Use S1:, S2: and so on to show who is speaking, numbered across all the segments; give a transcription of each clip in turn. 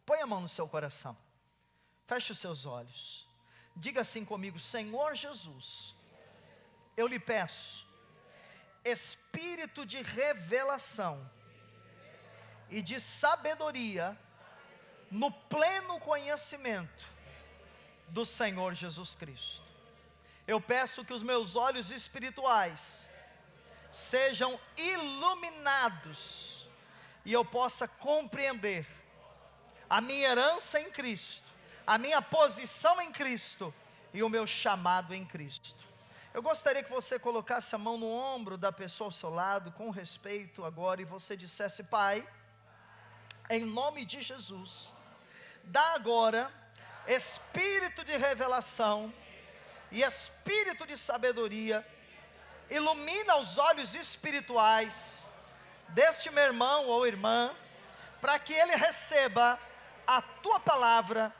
S1: Põe a mão no seu coração. Feche os seus olhos. Diga assim comigo: Senhor Jesus, eu lhe peço espírito de revelação e de sabedoria no pleno conhecimento do Senhor Jesus Cristo. Eu peço que os meus olhos espirituais sejam iluminados e eu possa compreender a minha herança em Cristo, a minha posição em Cristo e o meu chamado em Cristo. Eu gostaria que você colocasse a mão no ombro da pessoa ao seu lado, com respeito agora, e você dissesse: Pai, em nome de Jesus, dá agora espírito de revelação e espírito de sabedoria, ilumina os olhos espirituais deste meu irmão ou irmã, para que ele receba a tua palavra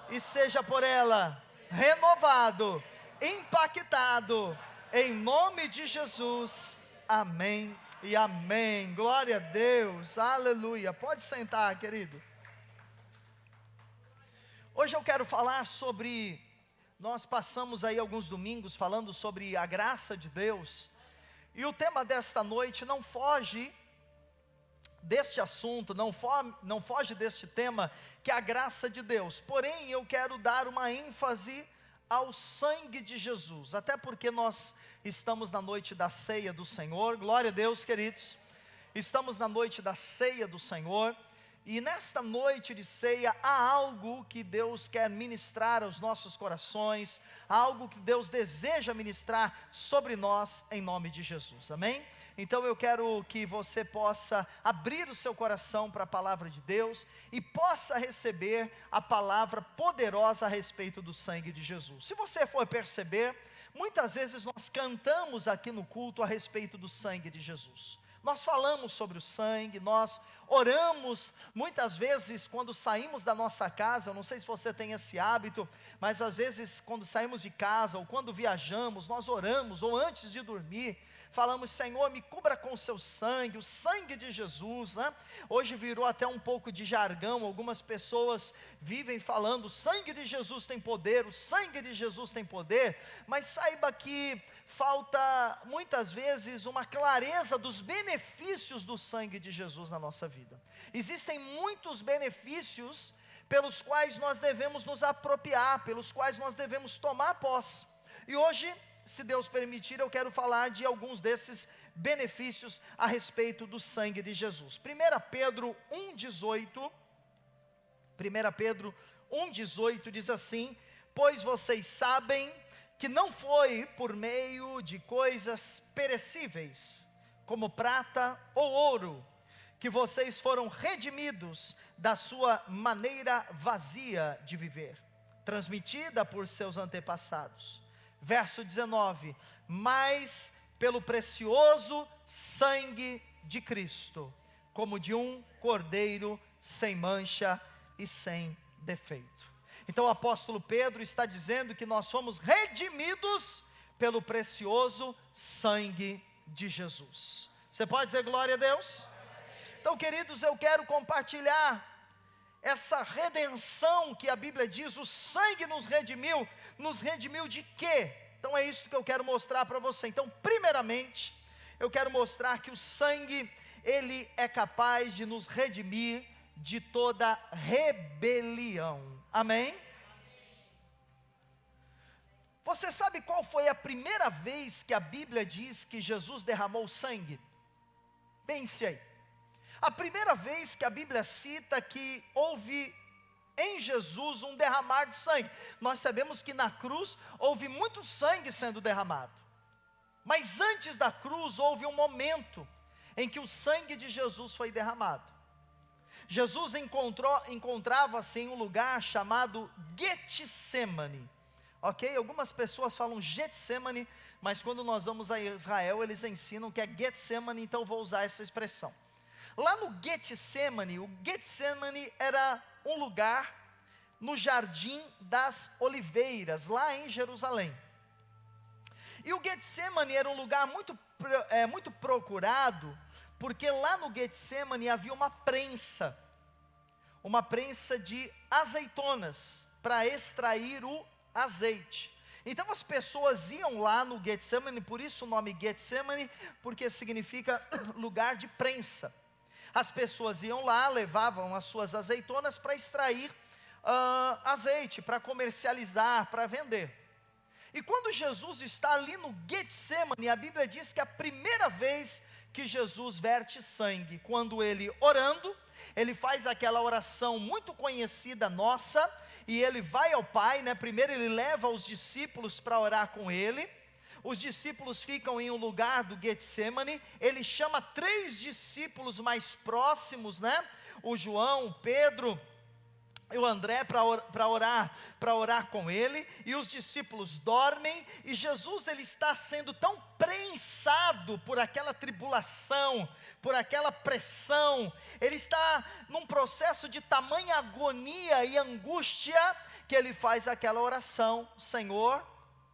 S1: e seja por ela renovado, impactado, em nome de Jesus, amém e amém. Glória a Deus, aleluia. Pode sentar, querido. Hoje eu quero falar sobre, nós passamos aí alguns domingos falando sobre a graça de Deus, e o tema desta noite não foge deste assunto, não foge deste tema, que é a graça de Deus. Porém, eu quero dar uma ênfase ao sangue de Jesus, até porque nós estamos na noite da ceia do Senhor. Glória a Deus, queridos. Estamos na noite da ceia do Senhor, e nesta noite de ceia há algo que Deus quer ministrar aos nossos corações, algo que Deus deseja ministrar sobre nós, em nome de Jesus, amém? Então eu quero que você possa abrir o seu coração para a palavra de Deus, e possa receber a palavra poderosa a respeito do sangue de Jesus. Se você for perceber, muitas vezes nós cantamos aqui no culto a respeito do sangue de Jesus. Nós falamos sobre o sangue, nós oramos, muitas vezes quando saímos da nossa casa, eu não sei se você tem esse hábito, mas às vezes quando saímos de casa, ou quando viajamos, nós oramos, ou antes de dormir, falamos: Senhor, me cubra com o seu sangue, o sangue de Jesus, né? Hoje virou até um pouco de jargão, algumas pessoas vivem falando: o sangue de Jesus tem poder, o sangue de Jesus tem poder, mas saiba que falta muitas vezes uma clareza dos benefícios do sangue de Jesus na nossa vida. Existem muitos benefícios pelos quais nós devemos nos apropriar, pelos quais nós devemos tomar posse, e hoje, se Deus permitir, eu quero falar de alguns desses benefícios a respeito do sangue de Jesus. 1 Pedro 1,18 diz assim: pois vocês sabem que não foi por meio de coisas perecíveis, como prata ou ouro, que vocês foram redimidos da sua maneira vazia de viver, transmitida por seus antepassados. Verso 19: mas pelo precioso sangue de Cristo, como de um cordeiro sem mancha e sem defeito. Então o apóstolo Pedro está dizendo que nós fomos redimidos pelo precioso sangue de Jesus. Você pode dizer glória a Deus? Então, queridos, eu quero compartilhar essa redenção que a Bíblia diz, o sangue nos redimiu de quê? Então é isso que eu quero mostrar para você. Então, primeiramente, eu quero mostrar que o sangue, ele é capaz de nos redimir de toda rebelião, amém? Você sabe qual foi a primeira vez que a Bíblia diz que Jesus derramou sangue? Pense aí. A primeira vez que a Bíblia cita que houve em Jesus um derramar de sangue. Nós sabemos que na cruz houve muito sangue sendo derramado, mas antes da cruz houve um momento em que o sangue de Jesus foi derramado. Jesus encontrava-se em um lugar chamado Getsemane, ok? Algumas pessoas falam Getsemane, mas quando nós vamos a Israel eles ensinam que é Getsemane, então vou usar essa expressão. Lá no Getsemane, o Getsemane era um lugar no Jardim das Oliveiras, lá em Jerusalém. E o Getsemane era um lugar muito procurado, porque lá no Getsemane havia uma prensa. uma prensa de azeitonas para extrair o azeite. Então as pessoas iam lá no Getsemane, por isso o nome Getsemane, porque significa lugar de prensa. As pessoas iam lá, levavam as suas azeitonas para extrair azeite, para comercializar, para vender. E quando Jesus está ali no Getsemane, a Bíblia diz que a primeira vez que Jesus verte sangue, quando ele orando, ele faz aquela oração muito conhecida nossa, e ele vai ao Pai, né? Primeiro ele leva os discípulos para orar com ele, os discípulos ficam em um lugar do Getsemane, ele chama 3 discípulos mais próximos, né? O João, o Pedro e o André para orar com ele, e os discípulos dormem, e Jesus ele está sendo tão prensado por aquela tribulação, por aquela pressão, ele está num processo de tamanha agonia e angústia, que ele faz aquela oração: Senhor,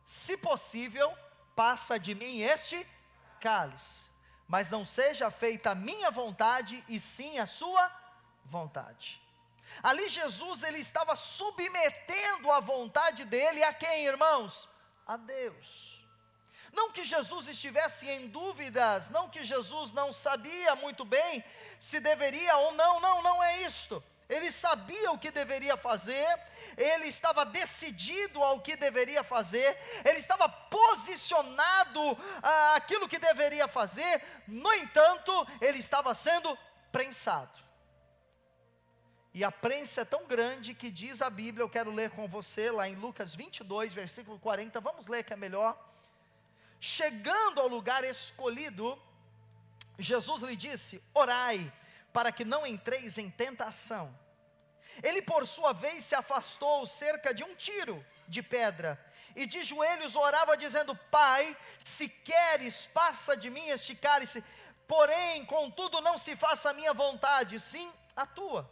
S1: se possível, passa de mim este cálice, mas não seja feita a minha vontade, e sim a sua vontade. Ali Jesus ele estava submetendo a vontade dele a quem, irmãos? A Deus. Não que Jesus estivesse em dúvidas, não que Jesus não sabia muito bem se deveria ou não, não é isto. Ele sabia o que deveria fazer, ele estava decidido ao que deveria fazer, ele estava posicionado àquilo que deveria fazer, no entanto, ele estava sendo prensado. E a prensa é tão grande que diz a Bíblia, eu quero ler com você lá em Lucas 22, versículo 40, vamos ler que é melhor. Chegando ao lugar escolhido, Jesus lhe disse: orai, para que não entreis em tentação. Ele por sua vez se afastou cerca de um tiro de pedra, e de joelhos orava dizendo: Pai, se queres, passa de mim este cálice, porém, contudo, não se faça a minha vontade, sim a tua.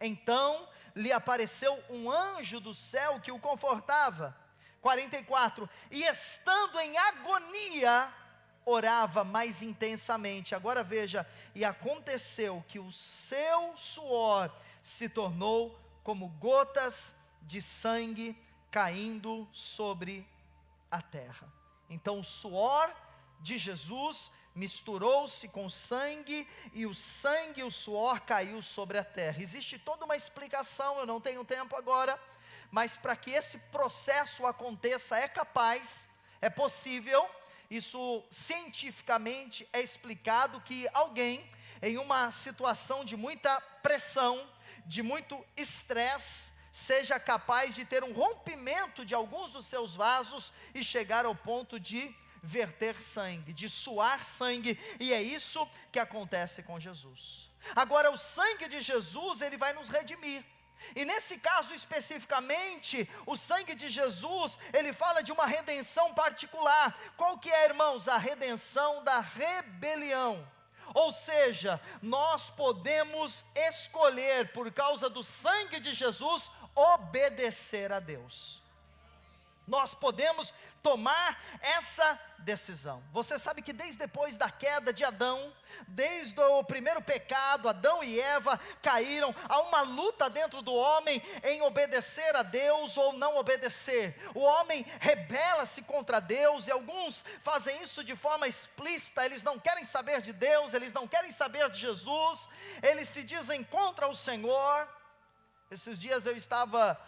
S1: Então lhe apareceu um anjo do céu que o confortava. 44, e estando em agonia, orava mais intensamente. Agora veja, e aconteceu que o seu suor se tornou como gotas de sangue caindo sobre a terra. Então o suor de Jesus misturou-se com sangue, e o sangue e o suor caiu sobre a terra. Existe toda uma explicação, eu não tenho tempo agora, mas para que esse processo aconteça, é possível, isso cientificamente é explicado, que alguém em uma situação de muita pressão, de muito estresse, seja capaz de ter um rompimento de alguns dos seus vasos e chegar ao ponto de verter sangue, de suar sangue, e é isso que acontece com Jesus. Agora o sangue de Jesus, ele vai nos redimir, e nesse caso especificamente, o sangue de Jesus, ele fala de uma redenção particular. Qual que é, irmãos? A redenção da rebelião. Ou seja, nós podemos escolher, por causa do sangue de Jesus, obedecer a Deus. Nós podemos tomar essa decisão. Você sabe que desde depois da queda de Adão, desde o primeiro pecado, Adão e Eva caíram, há uma luta dentro do homem em obedecer a Deus ou não obedecer. O homem rebela-se contra Deus, e alguns fazem isso de forma explícita. Eles não querem saber de Deus, eles não querem saber de Jesus, eles se dizem contra o Senhor. Esses dias eu estava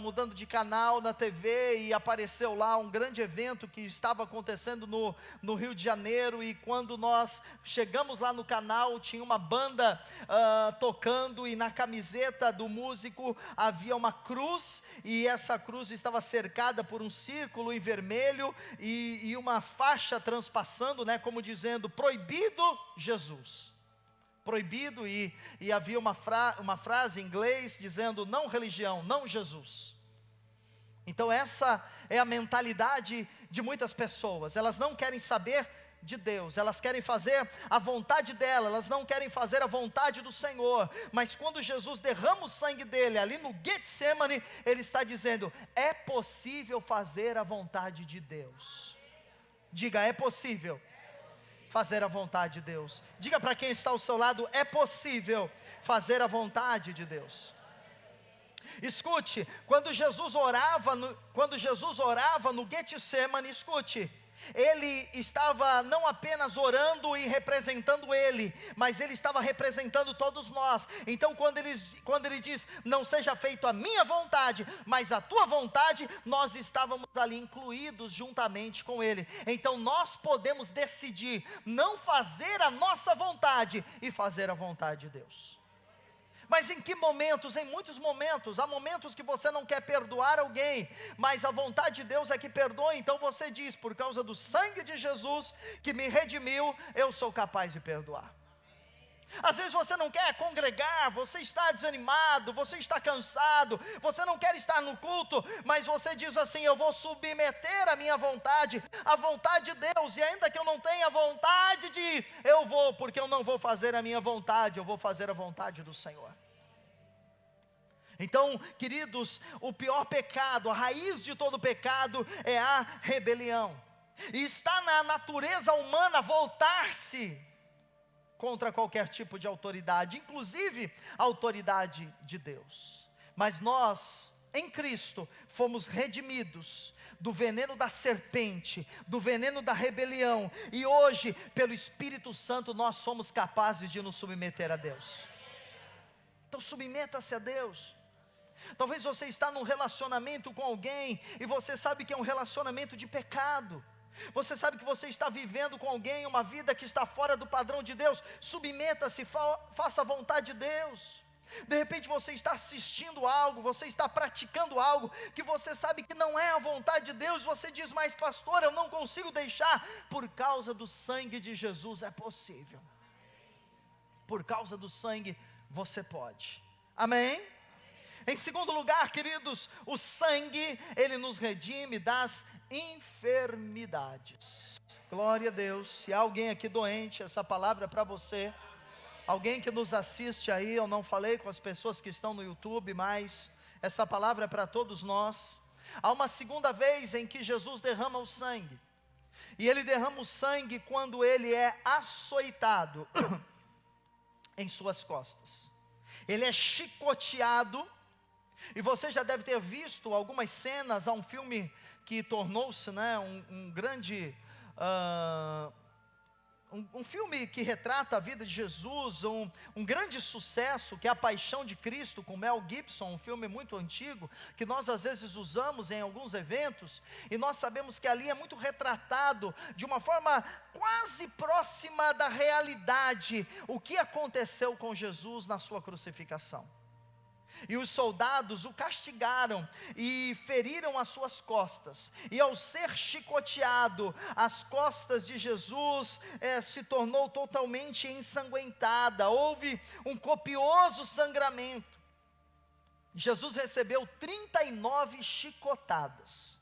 S1: mudando de canal na TV, e apareceu lá um grande evento que estava acontecendo no Rio de Janeiro, e quando nós chegamos lá no canal, tinha uma banda tocando, e na camiseta do músico havia uma cruz, e essa cruz estava cercada por um círculo em vermelho, e uma faixa transpassando, né, como dizendo: proibido Jesus. Proibido, e havia uma frase em inglês dizendo: não religião, não Jesus. Então essa é a mentalidade de muitas pessoas. Elas não querem saber de Deus, elas querem fazer a vontade dela, elas não querem fazer a vontade do Senhor. Mas quando Jesus derrama o sangue dele ali no Getsemane, ele está dizendo: é possível fazer a vontade de Deus. Diga: é possível fazer a vontade de Deus. Diga para quem está ao seu lado: é possível fazer a vontade de Deus. Escute, quando Jesus orava no Getsemane, escute, ele estava não apenas orando e representando ele, mas ele estava representando todos nós. Então quando ele diz, não seja feito a minha vontade, mas a tua vontade, nós estávamos ali incluídos juntamente com ele. Então nós podemos decidir não fazer a nossa vontade e fazer a vontade de Deus. Mas em que momentos? Em muitos momentos. Há momentos que você não quer perdoar alguém, mas a vontade de Deus é que perdoe. Então você diz, por causa do sangue de Jesus que me redimiu, eu sou capaz de perdoar. Às vezes você não quer congregar, você está desanimado, você está cansado, você não quer estar no culto, mas você diz assim, eu vou submeter a minha vontade, à vontade de Deus, e ainda que eu não tenha vontade de ir, eu vou, porque eu não vou fazer a minha vontade, eu vou fazer a vontade do Senhor. Então, queridos, o pior pecado, a raiz de todo pecado é a rebelião, e está na natureza humana voltar-se contra qualquer tipo de autoridade, inclusive a autoridade de Deus. Mas nós, em Cristo, fomos redimidos do veneno da serpente, do veneno da rebelião, e hoje, pelo Espírito Santo, nós somos capazes de nos submeter a Deus. Então submeta-se a Deus. Talvez você está num relacionamento com alguém, e você sabe que é um relacionamento de pecado. Você sabe que você está vivendo com alguém uma vida que está fora do padrão de Deus. Submeta-se, faça a vontade de Deus. De repente você está assistindo algo, você está praticando algo que você sabe que não é a vontade de Deus. Você diz, mas pastor, eu não consigo deixar. Por causa do sangue de Jesus é possível. Por causa do sangue você pode. Amém? Em segundo lugar, queridos, o sangue, ele nos redime das enfermidades. Glória a Deus. Se há alguém aqui doente, essa palavra é para você. Alguém que nos assiste aí, eu não falei com as pessoas que estão no YouTube, mas essa palavra é para todos nós. Há uma segunda vez em que Jesus derrama o sangue, e ele derrama o sangue quando ele é açoitado em suas costas. Ele é chicoteado. E você já deve ter visto algumas cenas. Há um filme que tornou-se, né, um grande, um filme que retrata a vida de Jesus, um grande sucesso, que é A Paixão de Cristo, com Mel Gibson, um filme muito antigo, que nós às vezes usamos em alguns eventos, e nós sabemos que ali é muito retratado, de uma forma quase próxima da realidade, o que aconteceu com Jesus na sua crucificação. E os soldados o castigaram e feriram as suas costas, e ao ser chicoteado, as costas de Jesus se tornou totalmente ensanguentada, houve um copioso sangramento. Jesus recebeu 39 chicotadas,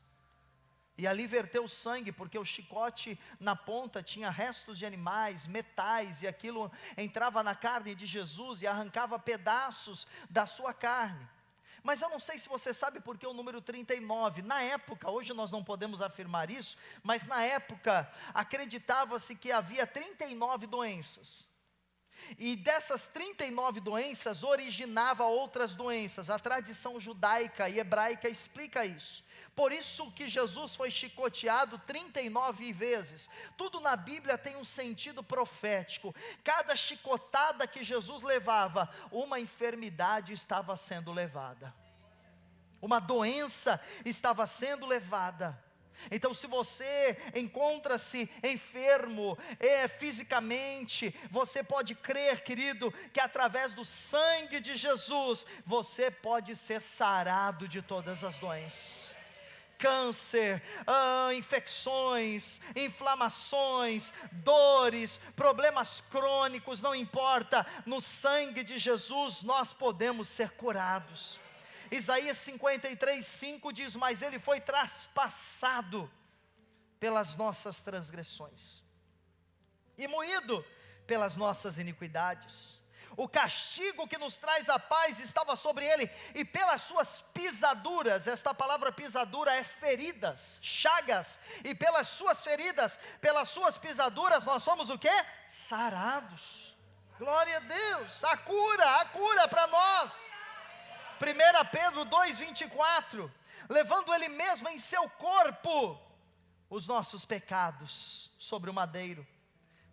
S1: e ali verteu sangue, porque o chicote na ponta tinha restos de animais, metais, e aquilo entrava na carne de Jesus e arrancava pedaços da sua carne. Mas eu não sei se você sabe por que o número 39, na época, hoje nós não podemos afirmar isso, mas na época acreditava-se que havia 39 doenças. E dessas 39 doenças originava outras doenças. A tradição judaica e hebraica explica isso. Por isso que Jesus foi chicoteado 39 vezes. Tudo na Bíblia tem um sentido profético. Cada chicotada que Jesus levava, uma enfermidade estava sendo levada, uma doença estava sendo levada. Então, se você encontra-se enfermo fisicamente, você pode crer, querido, que através do sangue de Jesus, você pode ser sarado de todas as doenças. Câncer, infecções, inflamações, dores, problemas crônicos, não importa, no sangue de Jesus nós podemos ser curados. Isaías 53:5 diz, mas ele foi traspassado pelas nossas transgressões, e moído pelas nossas iniquidades. O castigo que nos traz a paz estava sobre ele, e pelas suas pisaduras, esta palavra pisadura é feridas, chagas, e pelas suas feridas, pelas suas pisaduras, nós somos o quê? Sarados. Glória a Deus, a cura para nós. 1 Pedro 2,24, levando Ele mesmo em seu corpo os nossos pecados sobre o madeiro,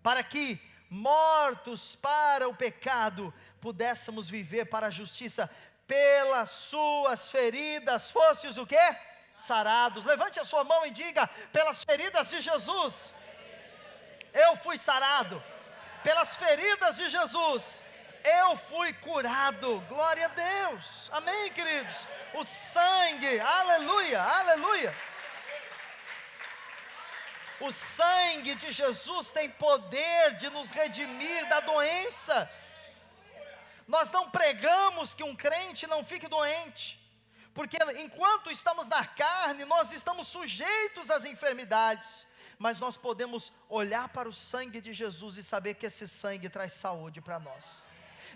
S1: para que, mortos para o pecado, pudéssemos viver para a justiça. Pelas suas feridas fostes o quê? Sarados. Levante a sua mão e diga: pelas feridas de Jesus, eu fui sarado. Pelas feridas de Jesus, eu fui curado. Glória a Deus, amém, queridos? O sangue, aleluia, aleluia. O sangue de Jesus tem poder de nos redimir da doença. Nós não pregamos que um crente não fique doente, porque enquanto estamos na carne, nós estamos sujeitos às enfermidades, mas nós podemos olhar para o sangue de Jesus e saber que esse sangue traz saúde para nós.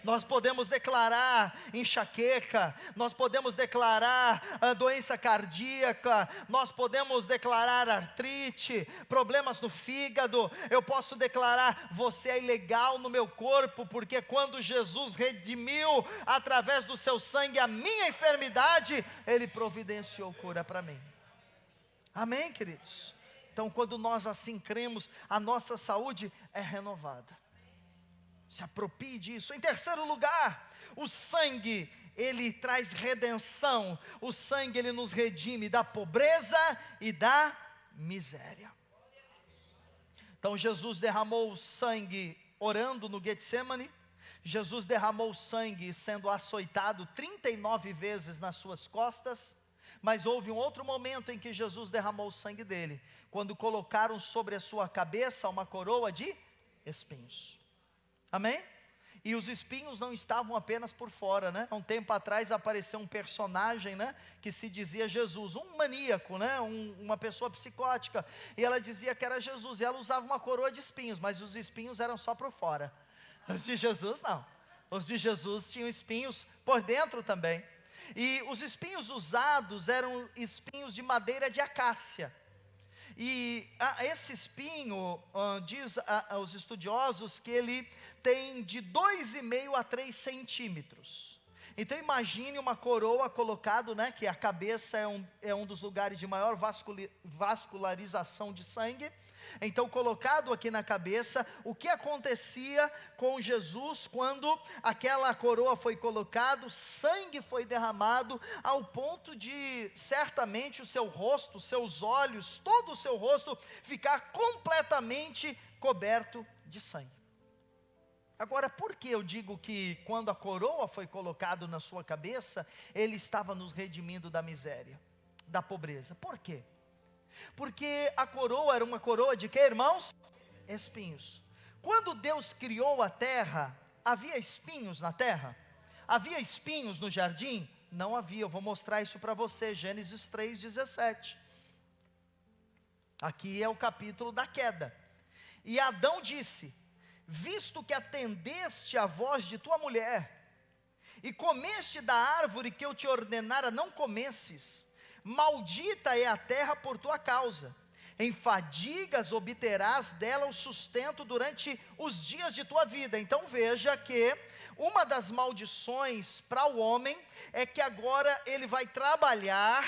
S1: Nós podemos declarar enxaqueca, nós podemos declarar doença cardíaca, nós podemos declarar artrite, problemas no fígado. Eu posso declarar: você é ilegal no meu corpo, porque quando Jesus redimiu através do seu sangue a minha enfermidade, Ele providenciou cura para mim. Amém, queridos? Então, quando nós assim cremos, a nossa saúde é renovada. Se aproprie disso. Em terceiro lugar, o sangue, ele traz redenção. O sangue, ele nos redime da pobreza e da miséria. Então Jesus derramou o sangue orando no Getsemane. Jesus derramou o sangue sendo açoitado 39 vezes nas suas costas. Mas houve um outro momento em que Jesus derramou o sangue dele, quando colocaram sobre a sua cabeça uma coroa de espinhos. Amém? E os espinhos não estavam apenas por fora, né? Há um tempo atrás apareceu um personagem, né? Que se dizia Jesus, um maníaco, né? Uma pessoa psicótica. E ela dizia que era Jesus, e ela usava uma coroa de espinhos, mas os espinhos eram só por fora. Os de Jesus não. Os de Jesus tinham espinhos por dentro também. E os espinhos usados eram espinhos de madeira de acácia. E esse espinho, diz aos estudiosos que ele tem de 2,5 a 3 centímetros. Então imagine uma coroa colocado, né, que a cabeça é um dos lugares de maior vascularização de sangue. Então colocado aqui na cabeça, o que acontecia com Jesus quando aquela coroa foi colocada? Sangue foi derramado ao ponto de certamente o seu rosto, seus olhos, todo o seu rosto ficar completamente coberto de sangue. Agora, por que eu digo que quando a coroa foi colocada na sua cabeça, Ele estava nos redimindo da miséria, da pobreza? Por quê? Porque a coroa era uma coroa de quê, irmãos? Espinhos. Quando Deus criou a terra, havia espinhos na terra? Havia espinhos no jardim? Não havia. Eu vou mostrar isso para você, Gênesis 3,17. Aqui é o capítulo da queda. E Adão disse: visto que atendeste à voz de tua mulher, e comeste da árvore que eu te ordenara não comesses, maldita é a terra por tua causa, em fadigas obterás dela o sustento durante os dias de tua vida. Então veja que uma das maldições para o homem é que agora ele vai trabalhar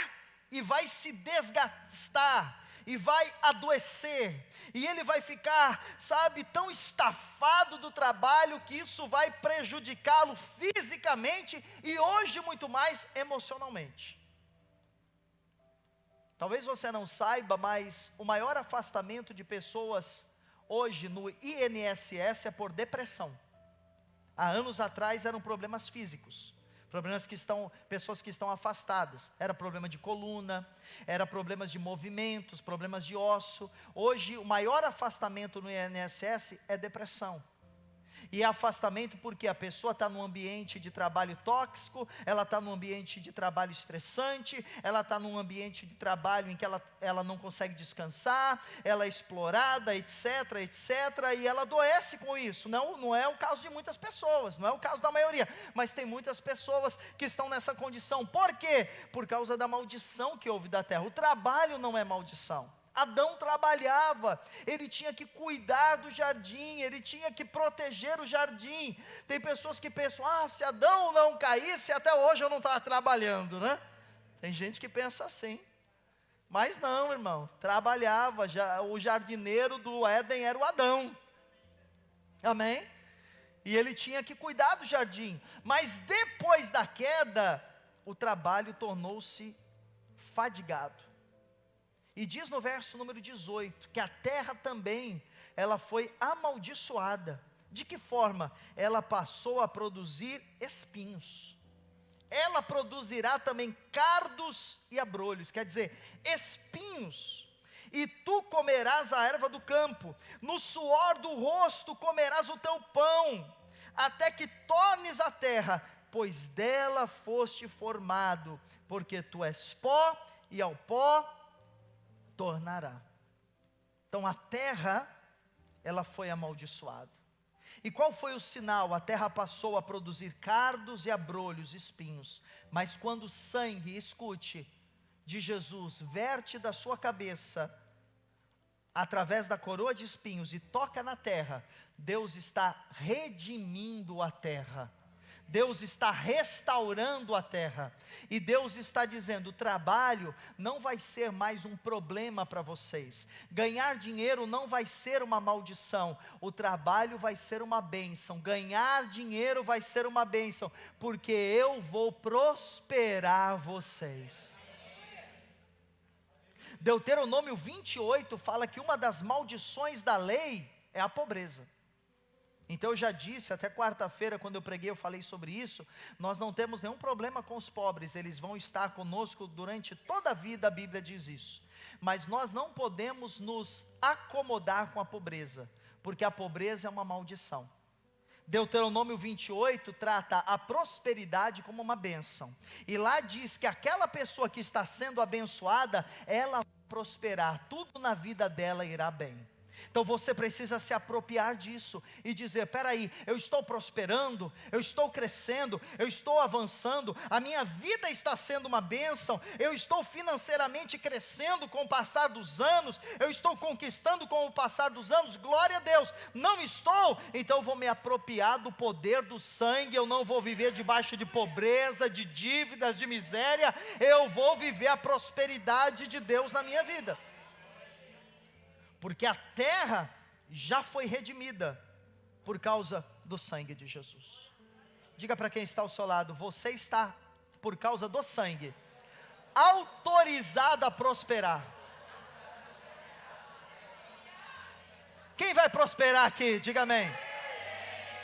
S1: e vai se desgastar, e vai adoecer, e ele vai ficar, tão estafado do trabalho, que isso vai prejudicá-lo fisicamente, e hoje muito mais emocionalmente. Talvez você não saiba, mas o maior afastamento de pessoas hoje no INSS é por depressão. Há anos atrás eram problemas físicos, pessoas que estão afastadas, era problema de coluna, era problemas de movimentos, problemas de osso. Hoje o maior afastamento no INSS é depressão. E é afastamento porque a pessoa está num ambiente de trabalho tóxico, ela está num ambiente de trabalho estressante, ela está num ambiente de trabalho em que ela não consegue descansar, ela é explorada, etc, e ela adoece com isso. Não é o caso de muitas pessoas, não é o caso da maioria, mas tem muitas pessoas que estão nessa condição. Por quê? Por causa da maldição que houve da terra. O trabalho não é maldição. Adão trabalhava, ele tinha que cuidar do jardim, ele tinha que proteger o jardim. Tem pessoas que pensam, se Adão não caísse, até hoje eu não estava trabalhando, né? Tem gente que pensa assim, mas não, irmão, trabalhava, o jardineiro do Éden era o Adão, amém? E ele tinha que cuidar do jardim, mas depois da queda, o trabalho tornou-se fadigado. E diz no verso número 18, que a terra também, ela foi amaldiçoada. De que forma? Ela passou a produzir espinhos. Ela produzirá também cardos e abrolhos, quer dizer, espinhos. E tu comerás a erva do campo, no suor do rosto comerás o teu pão, até que tornes a terra, pois dela foste formado, porque tu és pó, e ao pó tornará. Então a terra, ela foi amaldiçoada. E qual foi o sinal? A terra passou a produzir cardos e abrolhos, espinhos. Mas quando o sangue, escute, de Jesus verte da sua cabeça, através da coroa de espinhos e toca na terra, Deus está redimindo a terra. Deus está restaurando a terra, e Deus está dizendo, o trabalho não vai ser mais um problema para vocês, ganhar dinheiro não vai ser uma maldição, o trabalho vai ser uma bênção, ganhar dinheiro vai ser uma bênção, porque eu vou prosperar vocês. Deuteronômio 28 fala que uma das maldições da lei é a pobreza. Então eu já disse, até quarta-feira quando eu preguei eu falei sobre isso, nós não temos nenhum problema com os pobres, eles vão estar conosco durante toda a vida, a Bíblia diz isso. Mas nós não podemos nos acomodar com a pobreza, porque a pobreza é uma maldição. Deuteronômio 28 trata a prosperidade como uma bênção, e lá diz que aquela pessoa que está sendo abençoada, ela vai prosperar, tudo na vida dela irá bem. Então você precisa se apropriar disso e dizer, peraí, eu estou prosperando, eu estou crescendo, eu estou avançando, a minha vida está sendo uma bênção, eu estou financeiramente crescendo com o passar dos anos, eu estou conquistando com o passar dos anos, glória a Deus. Não estou, então eu vou me apropriar do poder do sangue, eu não vou viver debaixo de pobreza, de dívidas, de miséria, eu vou viver a prosperidade de Deus na minha vida. Porque a terra já foi redimida por causa do sangue de Jesus. Diga para quem está ao seu lado, você está, por causa do sangue, autorizado a prosperar. Quem vai prosperar aqui? Diga amém.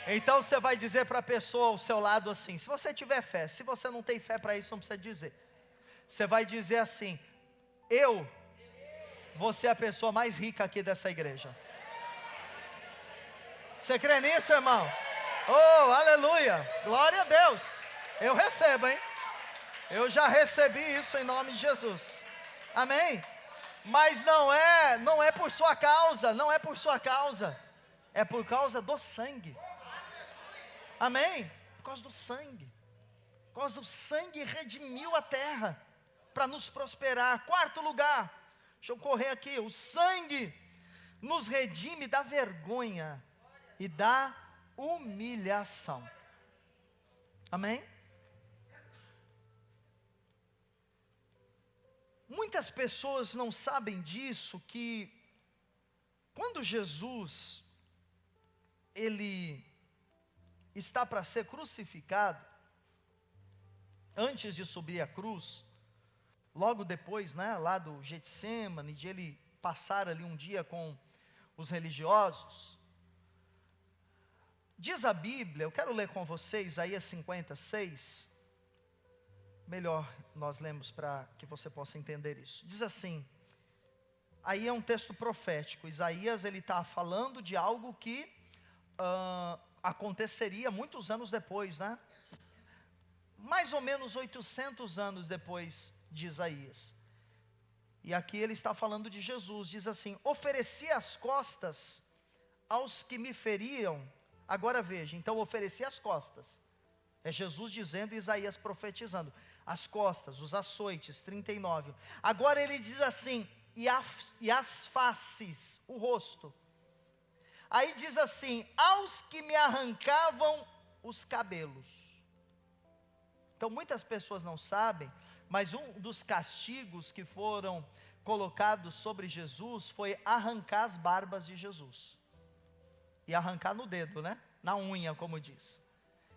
S1: Então você vai dizer para a pessoa ao seu lado assim, se você tiver fé, se você não tem fé para isso, não precisa dizer. Você vai dizer assim, você é a pessoa mais rica aqui dessa igreja. Você crê nisso, irmão? Oh, aleluia, glória a Deus. Eu recebo, hein? Eu já recebi isso em nome de Jesus. Amém? Mas não é por sua causa, não é por sua causa. É por causa do sangue. Amém? Por causa do sangue. Por causa do sangue redimiu a terra para nos prosperar. Quarto lugar, deixa eu correr aqui, o sangue nos redime da vergonha e da humilhação. Amém? Muitas pessoas não sabem disso, que quando Jesus, ele está para ser crucificado, antes de subir a cruz, logo depois, lá do Getsêmani, de ele passar ali um dia com os religiosos, diz a Bíblia, eu quero ler com vocês, Isaías 56, melhor nós lemos para que você possa entender isso. Diz assim, aí é um texto profético, Isaías ele está falando de algo que aconteceria muitos anos depois, mais ou menos 800 anos depois de Isaías. E aqui ele está falando de Jesus, diz assim, ofereci as costas aos que me feriam. Agora veja, então ofereci as costas, é Jesus dizendo, Isaías profetizando, as costas, os açoites, 39, agora ele diz assim, e as faces, o rosto. Aí diz assim: aos que me arrancavam os cabelos. Então muitas pessoas não sabem, mas um dos castigos que foram colocados sobre Jesus foi arrancar as barbas de Jesus. E arrancar no dedo, né? Na unha, como diz.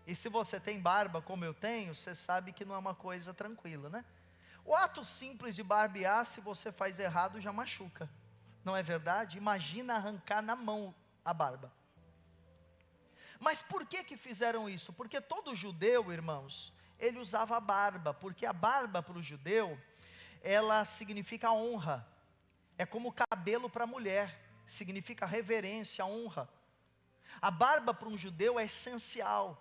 S1: E se você tem barba, como eu tenho, você sabe que não é uma coisa tranquila, né? O ato simples de barbear, se você faz errado, já machuca. Não é verdade? Imagina arrancar na mão a barba. Mas por que fizeram isso? Porque todo judeu, irmãos, ele usava a barba, porque a barba para o judeu, ela significa honra. É como cabelo para a mulher, significa reverência, honra. A barba para um judeu é essencial.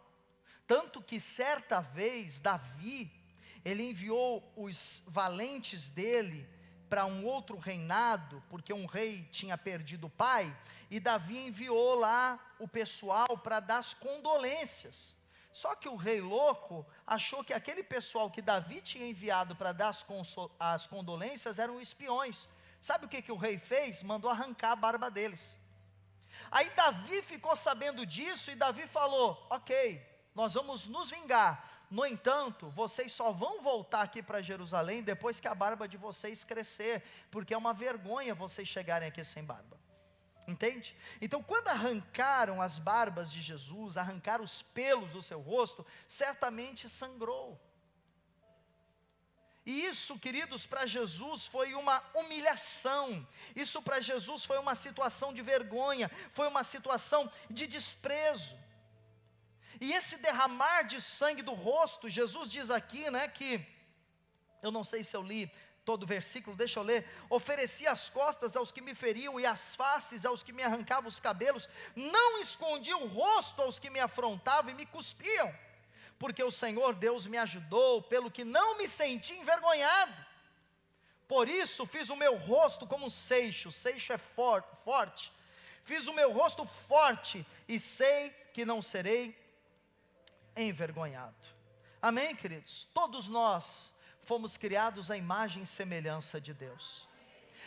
S1: Tanto que certa vez Davi, ele enviou os valentes dele para um outro reinado, porque um rei tinha perdido o pai, e Davi enviou lá o pessoal para dar as condolências. Só que o rei louco achou que aquele pessoal que Davi tinha enviado para dar as condolências eram espiões. Sabe o que o rei fez? Mandou arrancar a barba deles. Aí Davi ficou sabendo disso e Davi falou: ok, nós vamos nos vingar. No entanto, vocês só vão voltar aqui para Jerusalém depois que a barba de vocês crescer, porque é uma vergonha vocês chegarem aqui sem barba. Entende? Então, quando arrancaram as barbas de Jesus, arrancaram os pelos do seu rosto, certamente sangrou. E isso, queridos, para Jesus foi uma humilhação. Isso para Jesus foi uma situação de vergonha, foi uma situação de desprezo. E esse derramar de sangue do rosto, Jesus diz aqui, né, que, eu não sei se eu li todo o versículo, deixa eu ler: ofereci as costas aos que me feriam e as faces aos que me arrancavam os cabelos, não escondi o rosto aos que me afrontavam e me cuspiam, porque o Senhor Deus me ajudou, pelo que não me senti envergonhado. Por isso fiz o meu rosto como um seixo é forte, fiz o meu rosto forte, e sei que não serei envergonhado. Amém, queridos? Todos nós fomos criados à imagem e semelhança de Deus.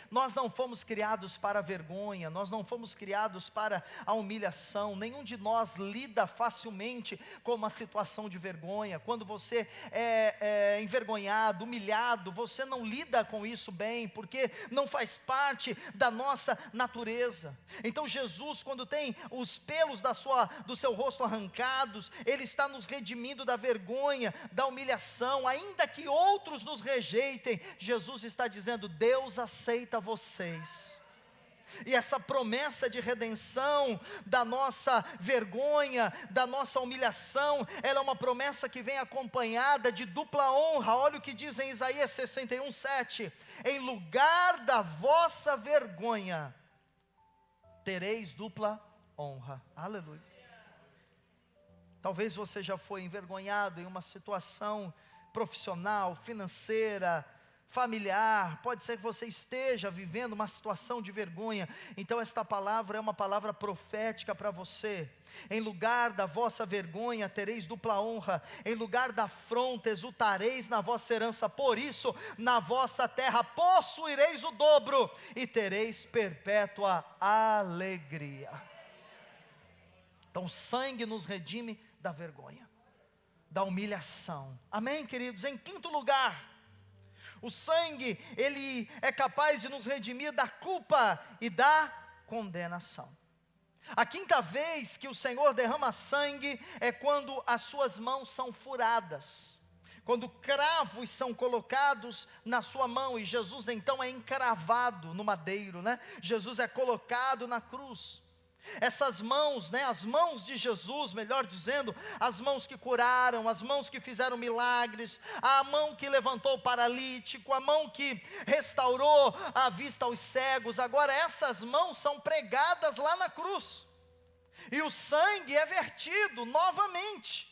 S1: Nós não fomos criados para a vergonha, nós não fomos criados para a humilhação. Nenhum de nós lida facilmente com uma situação de vergonha. Quando você é envergonhado, humilhado, você não lida com isso bem, porque não faz parte da nossa natureza. Então Jesus, quando tem os pelos do seu rosto arrancados, Ele está nos redimindo da vergonha, da humilhação. Ainda que outros nos rejeitem, Jesus está dizendo: Deus aceita vocês. E essa promessa de redenção da nossa vergonha, da nossa humilhação, ela é uma promessa que vem acompanhada de dupla honra. Olha o que diz em Isaías 61:7: em lugar da vossa vergonha tereis dupla honra. Aleluia. Talvez você já foi envergonhado em uma situação profissional, financeira, familiar. Pode ser que você esteja vivendo uma situação de vergonha. Então esta palavra é uma palavra profética para você. Em lugar da vossa vergonha tereis dupla honra, em lugar da afronta exultareis na vossa herança. Por isso na vossa terra possuireis o dobro e tereis perpétua alegria. Então o sangue nos redime da vergonha, da humilhação. Amém, queridos? Em quinto lugar, o sangue, ele é capaz de nos redimir da culpa e da condenação. A quinta vez que o Senhor derrama sangue é quando as suas mãos são furadas, quando cravos são colocados na sua mão, e Jesus então é encravado no madeiro, né? Jesus é colocado na cruz. Essas mãos, né, as mãos de Jesus, melhor dizendo, as mãos que curaram, as mãos que fizeram milagres, a mão que levantou o paralítico, a mão que restaurou a vista aos cegos, agora essas mãos são pregadas lá na cruz, e o sangue é vertido novamente.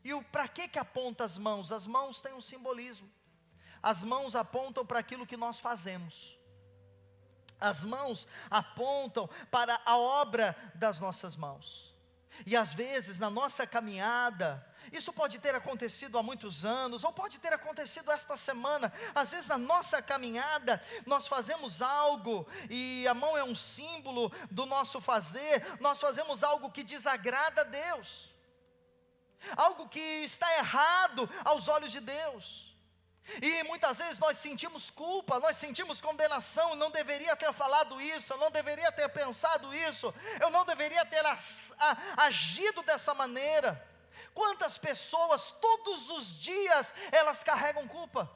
S1: E para que aponta as mãos? As mãos têm um simbolismo. As mãos apontam para aquilo que nós fazemos. As mãos apontam para a obra das nossas mãos. E às vezes na nossa caminhada, Isso pode ter acontecido há muitos anos, ou pode ter acontecido esta semana. Às vezes na nossa caminhada, nós fazemos algo, e a mão é um símbolo do nosso fazer, nós fazemos algo que desagrada a Deus, algo que está errado aos olhos de Deus. E muitas vezes nós sentimos culpa, nós sentimos condenação. Eu não deveria ter falado isso, eu não deveria ter pensado isso, eu não deveria ter agido dessa maneira. Quantas pessoas todos os dias elas carregam culpa?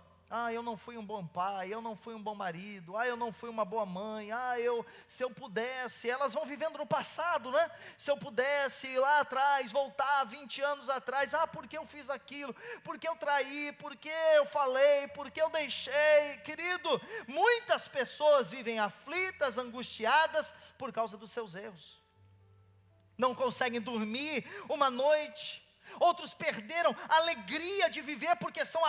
S1: Eu não fui um bom pai, eu não fui um bom marido, eu não fui uma boa mãe, se eu pudesse, elas vão vivendo no passado, né? Se eu pudesse ir lá atrás, voltar 20 anos atrás, porque eu fiz aquilo, porque eu traí, porque eu falei, porque eu deixei. Querido, muitas pessoas vivem aflitas, angustiadas por causa dos seus erros, não conseguem dormir uma noite. Outros perderam a alegria de viver porque são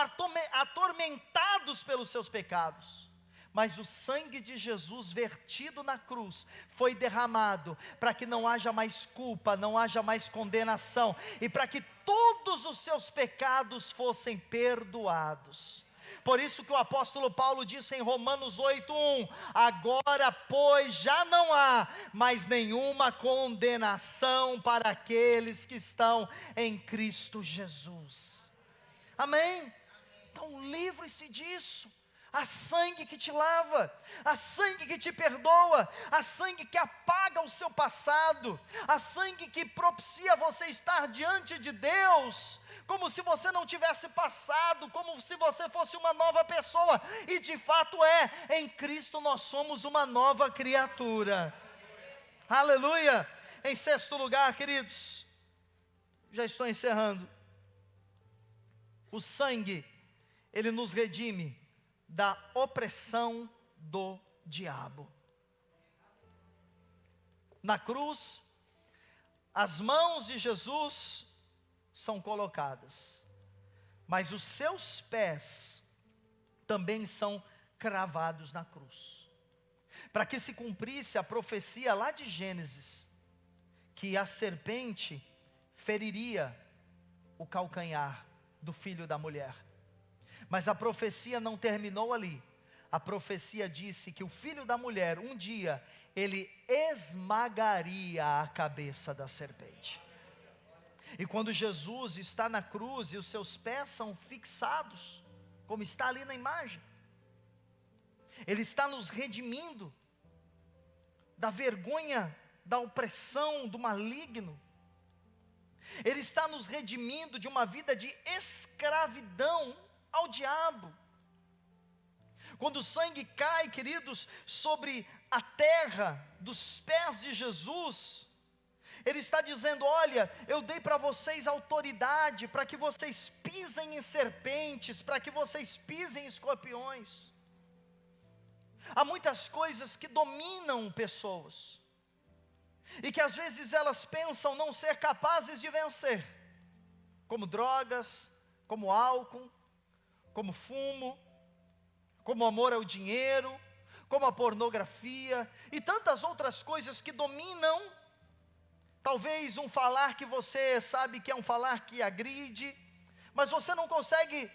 S1: atormentados pelos seus pecados. Mas o sangue de Jesus vertido na cruz foi derramado para que não haja mais culpa, não haja mais condenação, e para que todos os seus pecados fossem perdoados. Por isso que o apóstolo Paulo disse em Romanos 8:1: agora pois já não há mais nenhuma condenação para aqueles que estão em Cristo Jesus. Amém? Então livre-se disso. Há sangue que te lava, há sangue que te perdoa, há sangue que apaga o seu passado, há sangue que propicia você estar diante de Deus como se você não tivesse passado, como se você fosse uma nova pessoa. E de fato em Cristo nós somos uma nova criatura. Aleluia. Em sexto lugar, queridos, já estou encerrando. O sangue, ele nos redime da opressão do diabo. Na cruz, as mãos de Jesus são colocadas, mas os seus pés também são cravados na cruz, para que se cumprisse a profecia lá de Gênesis, que a serpente feriria o calcanhar do filho da mulher. Mas a profecia não terminou ali. A profecia disse que o filho da mulher, um dia, ele esmagaria a cabeça da serpente. E quando Jesus está na cruz e os seus pés são fixados, como está ali na imagem, Ele está nos redimindo da vergonha, da opressão, do maligno. Ele está nos redimindo de uma vida de escravidão ao diabo. Quando o sangue cai, queridos, sobre a terra dos pés de Jesus, Ele está dizendo: olha, eu dei para vocês autoridade, para que vocês pisem em serpentes, para que vocês pisem em escorpiões. Há muitas coisas que dominam pessoas, e que às vezes elas pensam não ser capazes de vencer, como drogas, como álcool, como fumo, como amor ao dinheiro, como a pornografia, e tantas outras coisas que dominam. Talvez um falar que você sabe que é um falar que agride, mas você não consegue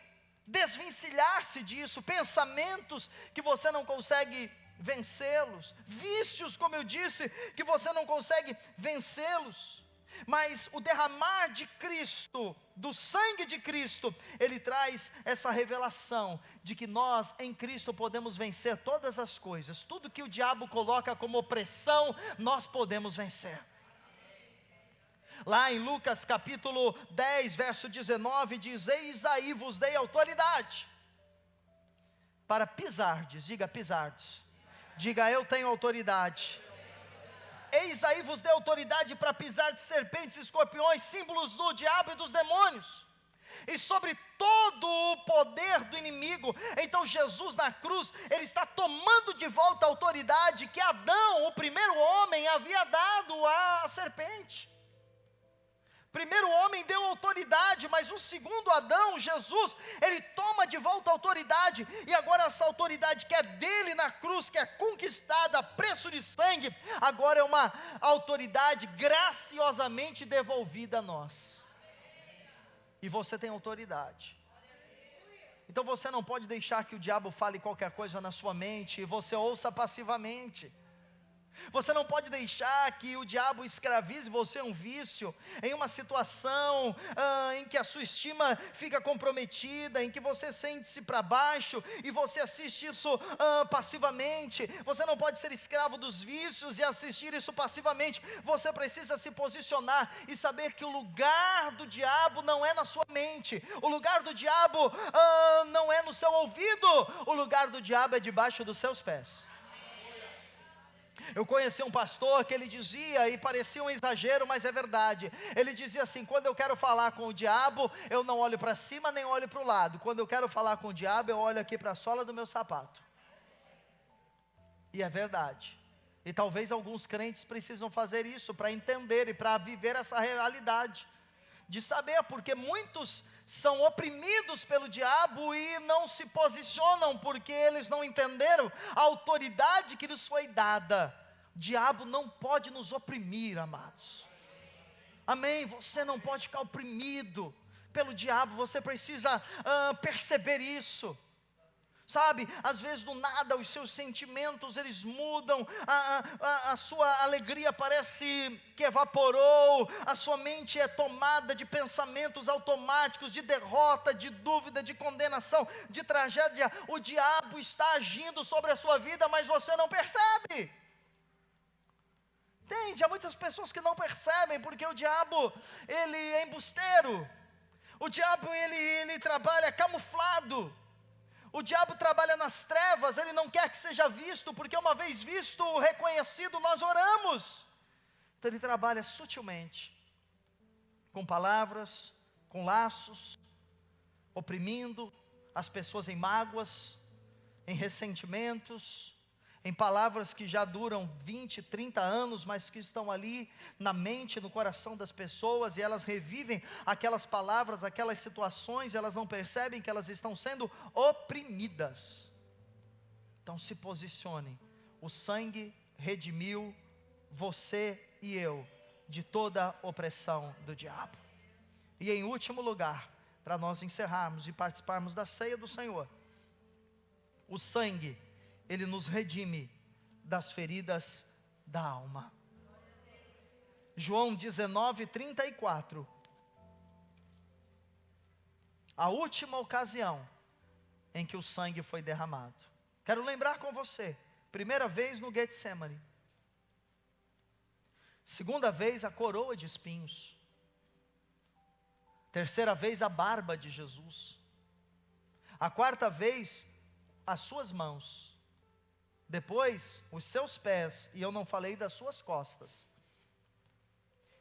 S1: desvencilhar-se disso, pensamentos que você não consegue vencê-los, vícios, como eu disse, que você não consegue vencê-los. Mas o derramar de Cristo, do sangue de Cristo, ele traz essa revelação de que nós em Cristo podemos vencer todas as coisas. Tudo que o diabo coloca como opressão, nós podemos vencer. Lá em Lucas capítulo 10, verso 19, diz: eis aí vos dei autoridade para pisardes. Diga pisardes. Diga: eu tenho autoridade. Eis aí vos dei autoridade para pisar de serpentes e escorpiões, símbolos do diabo e dos demônios, e sobre todo o poder do inimigo. Então Jesus na cruz, Ele está tomando de volta a autoridade que Adão, o primeiro homem, havia dado à serpente. O primeiro homem deu autoridade, mas o segundo Adão, Jesus, ele toma de volta a autoridade, e agora essa autoridade que é dele na cruz, que é conquistada a preço de sangue, agora é uma autoridade graciosamente devolvida a nós. e você tem autoridade. Então você não pode deixar que o diabo fale qualquer coisa na sua mente e você ouça passivamente. Você não pode deixar que o diabo escravize você um vício, em uma situação em que a sua estima fica comprometida, em que você sente-se para baixo e você assiste isso passivamente. Você não pode ser escravo dos vícios e assistir isso passivamente. Você precisa se posicionar e saber que o lugar do diabo não é na sua mente, o lugar do diabo não é no seu ouvido, o lugar do diabo é debaixo dos seus pés. Eu conheci um pastor que ele dizia, e parecia um exagero, mas é verdade. Ele dizia assim: quando eu quero falar com o diabo, eu não olho para cima nem olho para o lado. Quando eu quero falar com o diabo, eu olho aqui para a sola do meu sapato. E é verdade. E talvez alguns crentes precisam fazer isso para entender e para viver essa realidade. De saber, porque muitos são oprimidos pelo diabo e não se posicionam, porque eles não entenderam a autoridade que lhes foi dada. O diabo não pode nos oprimir, amados. Amém? Você não pode ficar oprimido pelo diabo, você precisa perceber isso. Sabe, às vezes do nada os seus sentimentos eles mudam, a sua alegria parece que evaporou, a sua mente é tomada de pensamentos automáticos, de derrota, de dúvida, de condenação, de tragédia. O diabo está agindo sobre a sua vida, mas você não percebe. Entende? Há muitas pessoas que não percebem, porque o diabo, ele é embusteiro, o diabo ele trabalha camuflado. O diabo trabalha nas trevas, ele não quer que seja visto, porque uma vez visto, reconhecido, nós oramos. Então ele trabalha sutilmente, com palavras, com laços, oprimindo as pessoas em mágoas, em ressentimentos, em palavras que já duram 20, 30 anos, mas que estão ali na mente, no coração das pessoas, e elas revivem aquelas palavras, aquelas situações, elas não percebem que elas estão sendo oprimidas. Então se posicione, o sangue redimiu você e eu, de toda opressão do diabo. E em último lugar, para nós encerrarmos e participarmos da ceia do Senhor, o sangue, ele nos redime das feridas da alma. João 19:34. A última ocasião em que o sangue foi derramado. Quero lembrar com você, primeira vez no Getsemane, segunda vez a coroa de espinhos, terceira vez a barba de Jesus, a quarta vez as suas mãos, depois os seus pés, e eu não falei das suas costas.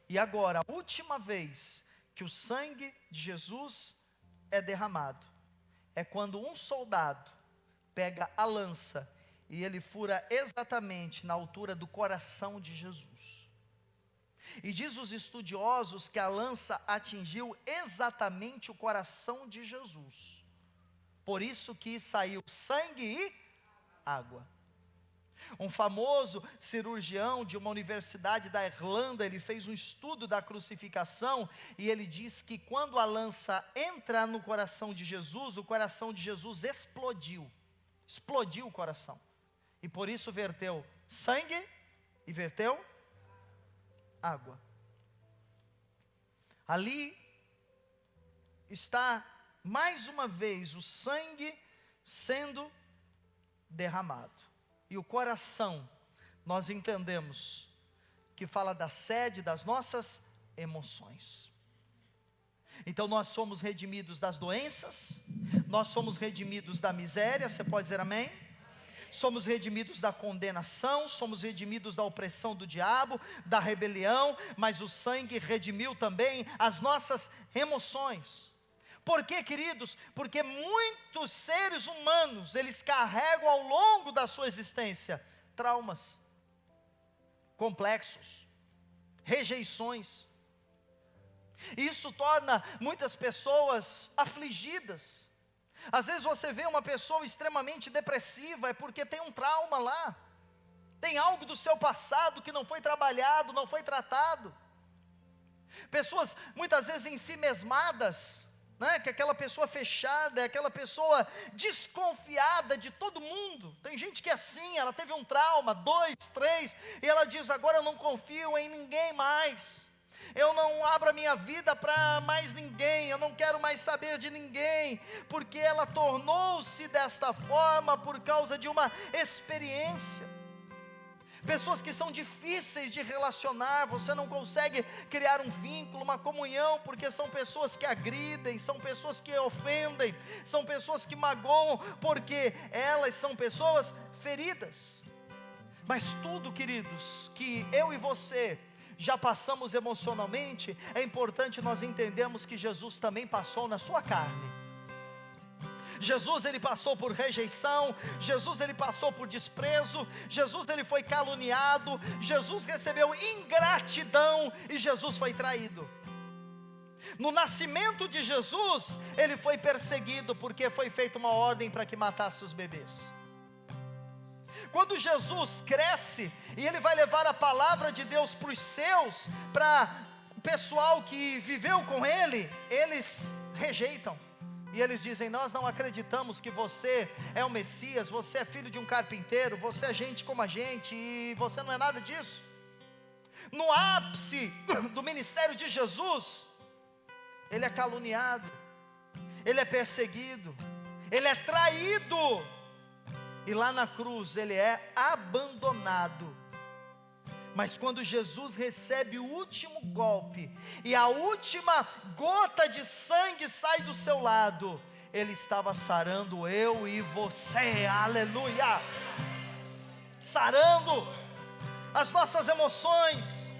S1: E agora, a última vez que o sangue de Jesus é derramado, é quando um soldado pega a lança e ele fura exatamente na altura do coração de Jesus. E diz os estudiosos que a lança atingiu exatamente o coração de Jesus. Por isso que saiu sangue e água. Um famoso cirurgião de uma universidade da Irlanda, ele fez um estudo da crucificação, e ele diz que quando a lança entra no coração de Jesus, o coração de Jesus explodiu o coração, e por isso verteu sangue e verteu água. Ali está mais uma vez o sangue sendo derramado. E o coração, nós entendemos que fala da sede das nossas emoções. Então nós somos redimidos das doenças, nós somos redimidos da miséria, você pode dizer amém? Somos redimidos da condenação, somos redimidos da opressão do diabo, da rebelião, mas o sangue redimiu também as nossas emoções. Por quê, queridos? Porque muitos seres humanos, eles carregam ao longo da sua existência traumas, complexos, rejeições. Isso torna muitas pessoas afligidas. Às vezes você vê uma pessoa extremamente depressiva, é porque tem um trauma lá, tem algo do seu passado que não foi trabalhado, não foi tratado. Pessoas muitas vezes em si mesmadas, né? Que aquela pessoa fechada, é aquela pessoa desconfiada de todo mundo. Tem gente que é assim, ela teve um trauma, 2, 3, e ela diz: agora eu não confio em ninguém mais. Eu não abro a minha vida para mais ninguém, eu não quero mais saber de ninguém, porque ela tornou-se desta forma por causa de uma experiência. Pessoas que são difíceis de relacionar, você não consegue criar um vínculo, uma comunhão, porque são pessoas que agridem, são pessoas que ofendem, são pessoas que magoam, porque elas são pessoas feridas. Mas tudo, queridos, que eu e você já passamos emocionalmente, é importante nós entendermos que Jesus também passou na sua carne. Jesus, ele passou por rejeição, Jesus, ele passou por desprezo, Jesus, ele foi caluniado, Jesus recebeu ingratidão e Jesus foi traído. No nascimento de Jesus, ele foi perseguido porque foi feita uma ordem para que matasse os bebês. Quando Jesus cresce e ele vai levar a palavra de Deus para os seus, para o pessoal que viveu com ele, eles rejeitam. E eles dizem: nós não acreditamos que você é o Messias, você é filho de um carpinteiro, você é gente como a gente, e você não é nada disso. No ápice do ministério de Jesus, ele é caluniado, ele é perseguido, ele é traído, e lá na cruz ele é abandonado. Mas quando Jesus recebe o último golpe, e a última gota de sangue sai do seu lado, ele estava sarando eu e você, aleluia, sarando as nossas emoções,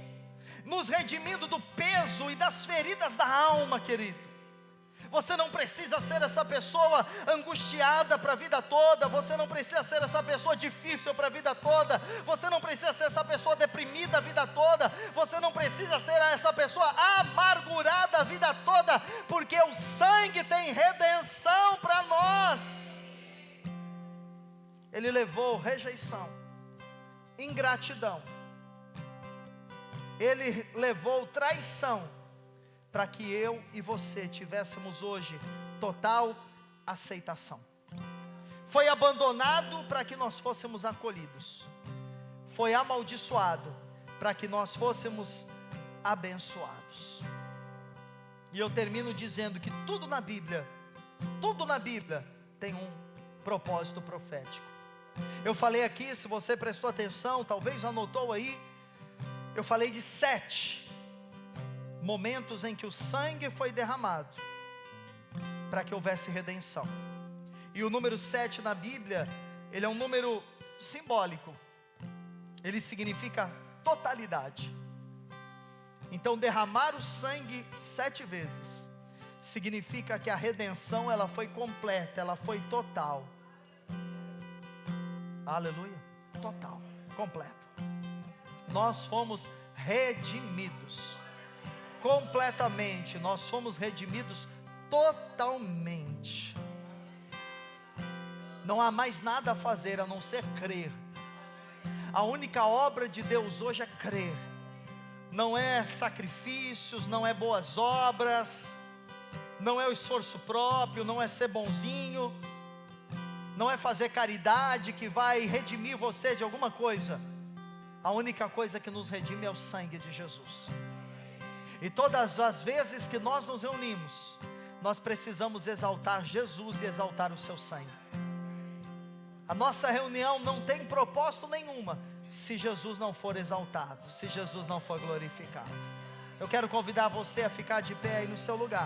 S1: nos redimindo do peso e das feridas da alma, querido. Você não precisa ser essa pessoa angustiada para a vida toda, você não precisa ser essa pessoa difícil para a vida toda, você não precisa ser essa pessoa deprimida a vida toda, você não precisa ser essa pessoa amargurada a vida toda, porque o sangue tem redenção para nós. Ele levou rejeição, ingratidão, ele levou traição, para que eu e você tivéssemos hoje total aceitação. Foi abandonado para que nós fôssemos acolhidos. Foi amaldiçoado para que nós fôssemos abençoados. E eu termino dizendo que tudo na Bíblia tem um propósito profético. Eu falei aqui, se você prestou atenção, talvez anotou aí, eu falei de 7 momentos em que o sangue foi derramado para que houvesse redenção. E o número 7 na Bíblia, ele é um número simbólico. Ele significa totalidade. Então derramar o sangue 7 vezes significa que a redenção ela foi completa, ela foi total. Aleluia, total, completa. Nós fomos redimidos completamente, nós fomos redimidos totalmente. Não há mais nada a fazer a não ser crer. A única obra de Deus hoje é crer. Não é sacrifícios, não é boas obras, não é o esforço próprio, não é ser bonzinho, não é fazer caridade que vai redimir você de alguma coisa. A única coisa que nos redime é o sangue de Jesus. E todas as vezes que nós nos reunimos, nós precisamos exaltar Jesus e exaltar o seu sangue. A nossa reunião não tem propósito nenhuma se Jesus não for exaltado, se Jesus não for glorificado. Eu quero convidar você a ficar de pé aí no seu lugar.